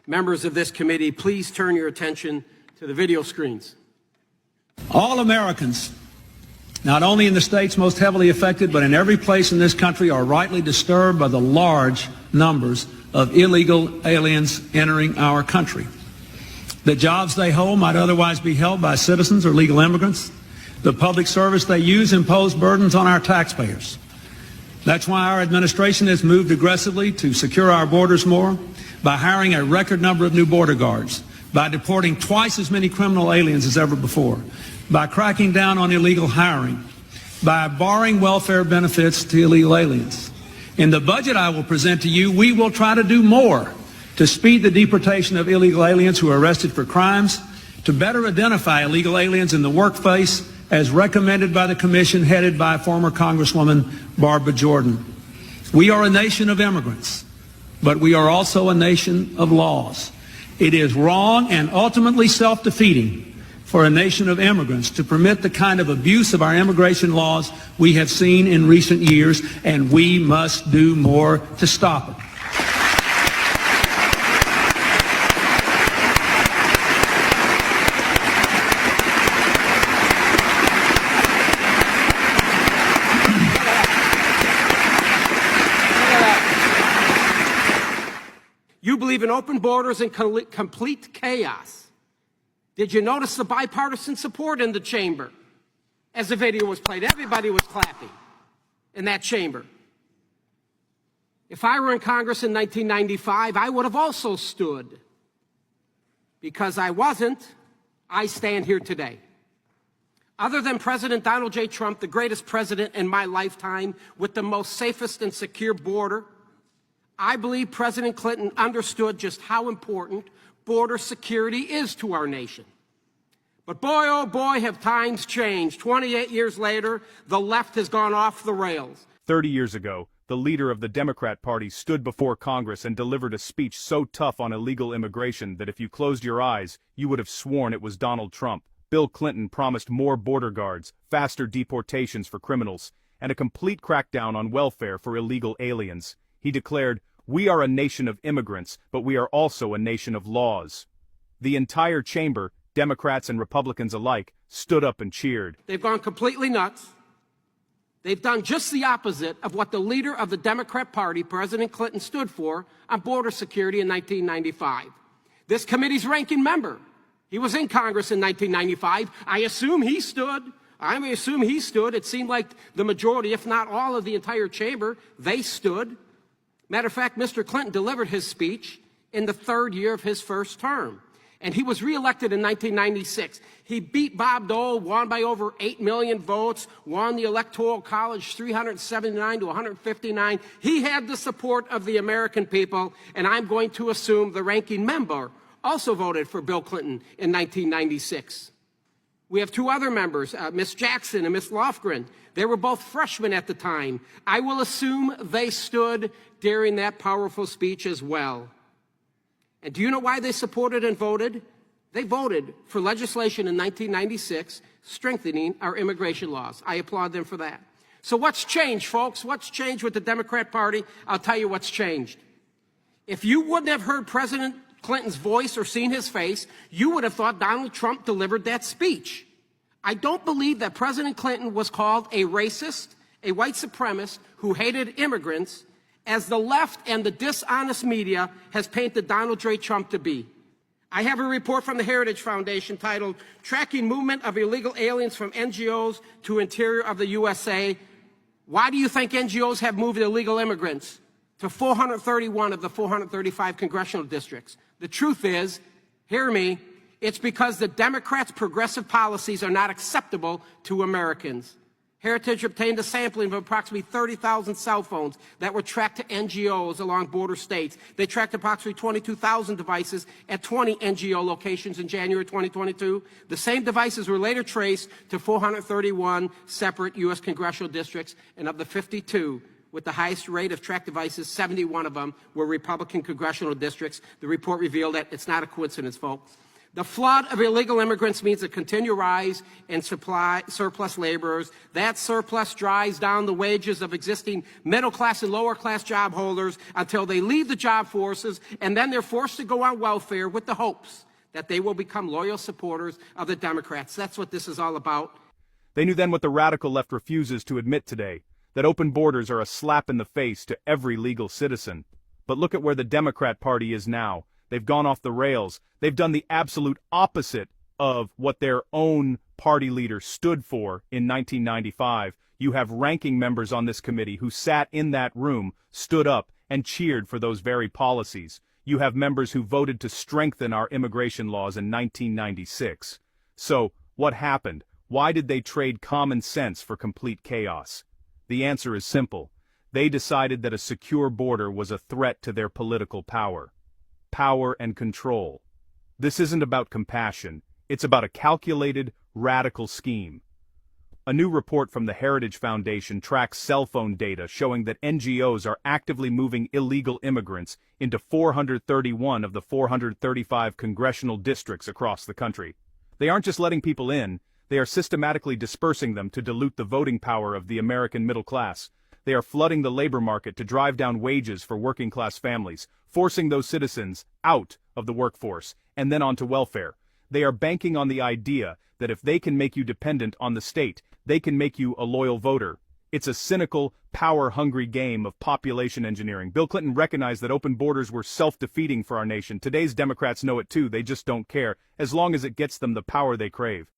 Members of this committee, please turn your attention to the video screens. All Americans, not only in the states most heavily affected, but in every place in this country, are rightly disturbed by the large numbers of illegal aliens entering our country. The jobs they hold might otherwise be held by citizens or legal immigrants. The public service they use impose burdens on our taxpayers. That's why our administration has moved aggressively to secure our borders more, by hiring a record number of new border guards, by deporting twice as many criminal aliens as ever before, by cracking down on illegal hiring, by barring welfare benefits to illegal aliens. In the budget I will present to you, we will try to do more to speed the deportation of illegal aliens who are arrested for crimes, to better identify illegal aliens in the workplace as recommended by the commission headed by former Congresswoman Barbara Jordan. We are a nation of immigrants, but we are also a nation of laws. It is wrong and ultimately self-defeating for a nation of immigrants to permit the kind of abuse of our immigration laws we have seen in recent years, and we must do more to stop it. You believe in open borders and complete chaos. Did you notice the bipartisan support in the chamber? As the video was played, everybody was clapping in that chamber. If I were in Congress in 1995, I would have also stood. Because I wasn't, I stand here today. Other than President Donald J. Trump, the greatest president in my lifetime, with the most safest and secure border, I believe President Clinton understood just how important border security is to our nation. But boy, oh boy, have times changed. 28 years later, the left has gone off the rails. 30 years ago, the leader of the Democrat Party stood before Congress and delivered a speech so tough on illegal immigration that if you closed your eyes, you would have sworn it was Donald Trump. Bill Clinton promised more border guards, faster deportations for criminals, and a complete crackdown on welfare for illegal aliens. He declared, "We are a nation of immigrants, but we are also a nation of laws." The entire chamber, Democrats and Republicans alike, stood up and cheered. They've gone completely nuts. They've done just the opposite of what the leader of the Democrat Party, President Clinton, stood for on border security in 1995. This committee's ranking member, he was in Congress in 1995. I assume he stood. It seemed like the majority, if not all of the entire chamber, they stood. Matter of fact, Mr. Clinton delivered his speech in the third year of his first term. And he was reelected in 1996. He beat Bob Dole, won by over 8 million votes, won the Electoral College 379 to 159. He had the support of the American people, and I'm going to assume the ranking member also voted for Bill Clinton in 1996. We have two other members, Ms. Jackson and Ms. Lofgren. They were both freshmen at the time. I will assume they stood during that powerful speech as well. And do you know why they supported and voted? They voted for legislation in 1996 strengthening our immigration laws. I applaud them for that. So what's changed, folks? What's changed with the Democrat Party? I'll tell you what's changed. If you wouldn't have heard President Clinton's voice or seen his face, you would have thought Donald Trump delivered that speech. I don't believe that President Clinton was called a racist, a white supremacist who hated immigrants, as the left and the dishonest media has painted Donald J. Trump to be. I have a report from the Heritage Foundation titled, "Tracking Movement of Illegal Aliens from NGOs to Interior of the USA." Why do you think NGOs have moved illegal immigrants to 431 of the 435 congressional districts? The truth is, hear me, it's because the Democrats' progressive policies are not acceptable to Americans. Heritage obtained a sampling of approximately 30,000 cell phones that were tracked to NGOs along border states. They tracked approximately 22,000 devices at 20 NGO locations in January 2022. The same devices were later traced to 431 separate U.S. congressional districts, and of the 52 with the highest rate of tracked devices, 71 of them were Republican congressional districts. The report revealed that it's not a coincidence, folks. The flood of illegal immigrants means a continual rise in surplus laborers. That surplus drives down the wages of existing middle-class and lower-class job holders until they leave the job forces, and then they're forced to go on welfare with the hopes that they will become loyal supporters of the Democrats. That's what this is all about. They knew then what the radical left refuses to admit today, that open borders are a slap in the face to every legal citizen. But look at where the Democrat Party is now. They've gone off the rails. They've done the absolute opposite of what their own party leader stood for in 1995. You have ranking members on this committee who sat in that room, stood up, and cheered for those very policies. You have members who voted to strengthen our immigration laws in 1996. So, what happened? Why did they trade common sense for complete chaos? The answer is simple. They decided that a secure border was a threat to their political power. Power and control. This isn't about compassion. It's about a calculated, radical scheme. A new report from the Heritage Foundation tracks cell phone data showing that NGOs are actively moving illegal immigrants into 431 of the 435 congressional districts across the country. They aren't just letting people in, they are systematically dispersing them to dilute the voting power of the American middle class. They are flooding the labor market to drive down wages for working-class families, forcing those citizens out of the workforce and then onto welfare. They are banking on the idea that if they can make you dependent on the state, they can make you a loyal voter. It's a cynical, power-hungry game of population engineering. Bill Clinton recognized that open borders were self-defeating for our nation. Today's Democrats know it too, they just don't care, as long as it gets them the power they crave.